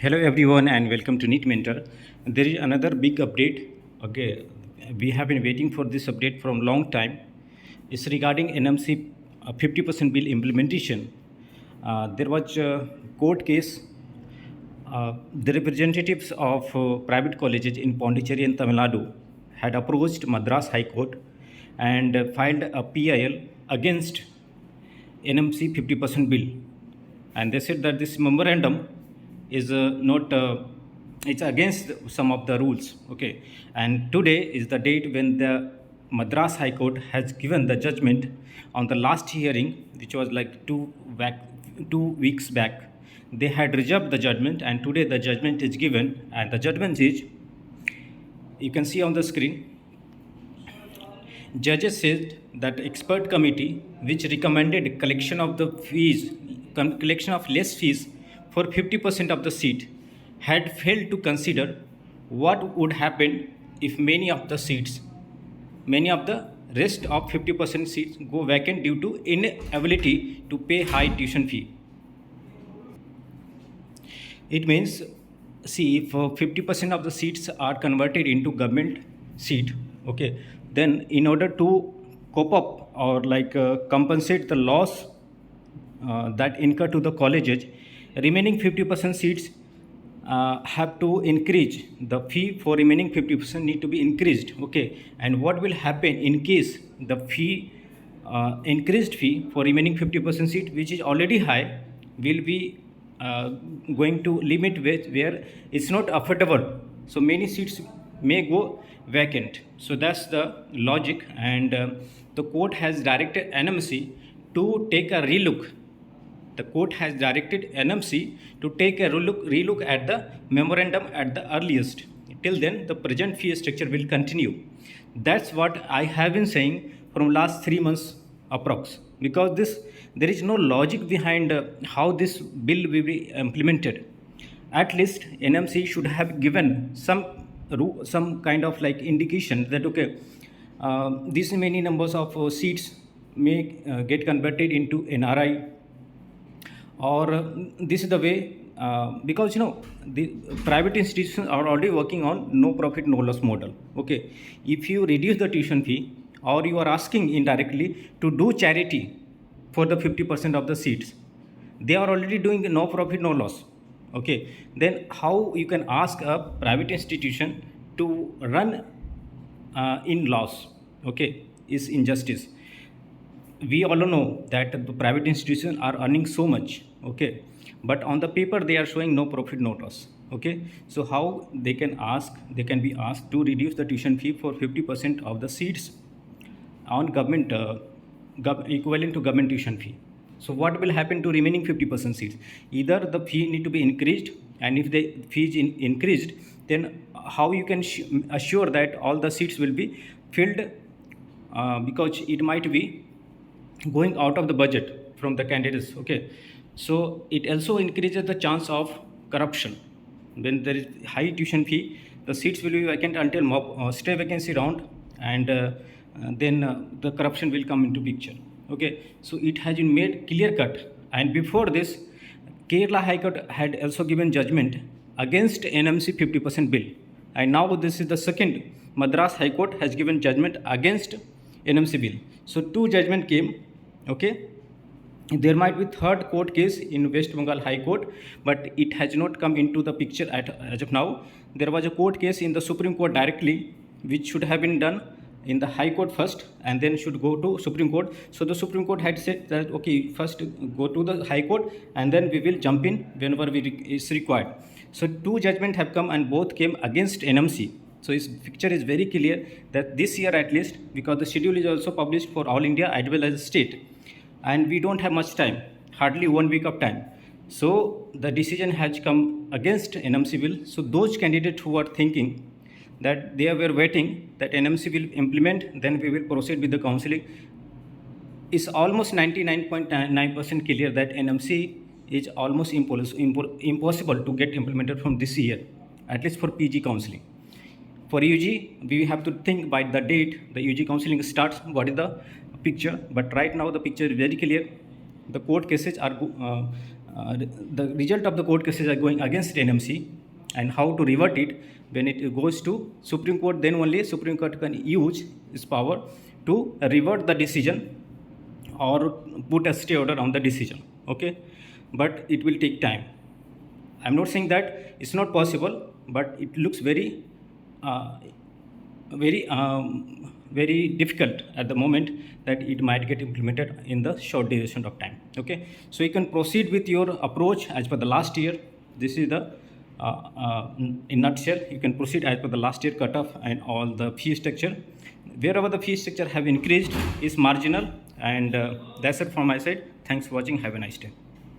Hello everyone and welcome to NEET Mentor. There is another big update. Okay, we have been waiting for this update from long time. It's regarding NMC 50% bill implementation. There was a court case. The representatives of private colleges in Pondicherry and Tamil Nadu had approached Madras High Court and filed a PIL against NMC 50% bill, and they said that this memorandum is not it's against some of the rules. Okay, and today is the date when the Madras High Court has given the judgment on the last hearing, which was like 2 weeks back. They had reserved the judgment, and today the judgment is given, and the judgment is, you can see on the screen. Judges said that expert committee which recommended collection of less fees for 50% of the seat had failed to consider what would happen if many of the rest of 50% seats go vacant due to inability to pay high tuition fee. It means, see, if 50% of the seats are converted into government seat, okay, then in order to cope up or compensate the loss that incur to the colleges, remaining 50% seats have to increase. The fee for remaining 50% need to be increased. Okay, and what will happen in case the increased fee for remaining 50% seat, which is already high, will be going to limit where it's not affordable, so many seats may go vacant. So that's the logic, and the court has directed NMC to take a relook. The court has directed NMC to take a relook at the memorandum at the earliest. Till then, the present fee structure will continue. That's what I have been saying from last 3 months approx. Because there is no logic behind how this bill will be implemented. At least NMC should have given some kind of indication that okay, these many numbers of seats may get converted into NRI, or this is the way, because the private institutions are already working on no profit no loss model. Okay, if you reduce the tuition fee, or you are asking indirectly to do charity for the 50% of the seats, they are already doing no profit no loss. Okay, then how you can ask a private institution to run in loss? Okay, is injustice. We all know that the private institutions are earning so much. Okay, but on the paper they are showing no profit no loss. Okay, so how they can be asked to reduce the tuition fee for 50% of the seats on government equivalent to government tuition fee? So what will happen to remaining 50% seats? Either the fee need to be increased, and if the fee is increased, then how you can assure that all the seats will be filled, because it might be going out of the budget from the candidates. Okay, so it also increases the chance of corruption. When there is high tuition fee, the seats will be vacant until stay vacancy round, and then the corruption will come into picture. Okay, so it has been made clear cut. And before this, Kerala High Court had also given judgment against NMC 50% bill, and now this is the second. Madras High Court has given judgment against NMC bill. So 2 judgment came. Okay, there might be third court case in West Bengal High Court, but it has not come into the picture as of now. There was a court case in the Supreme Court directly, which should have been done in the High Court first and then should go to Supreme Court. So the Supreme Court had said that okay, first go to the High Court and then we will jump in whenever is required. So 2 judgments have come and both came against NMC. So this picture is very clear that this year at least, because the schedule is also published for all India as well as state, and we don't have much time, hardly 1 week of time. So the decision has come against NMC bill. So those candidates who are thinking that they were waiting that NMC will implement, then we will proceed with the counseling, is almost 99.9% clear that NMC is almost impossible to get implemented from this year, at least for PG counseling. For UG, we have to think by the date the UG counseling starts, what is the picture. But right now the picture is very clear. The court cases are the result of the court cases are going against NMC, and how to revert it when it goes to Supreme Court. Then only Supreme Court can use its power to revert the decision or put a stay order on the decision. Okay, but it will take time. I'm not saying that it's not possible, but it looks very very difficult at the moment that it might get implemented in the short duration of time. Okay, so you can proceed with your approach as per the last year. This is the in nutshell, you can proceed as per the last year cutoff and all the fee structure. Wherever the fee structure have increased is marginal, and that's it from my side. Thanks for watching. Have a nice day.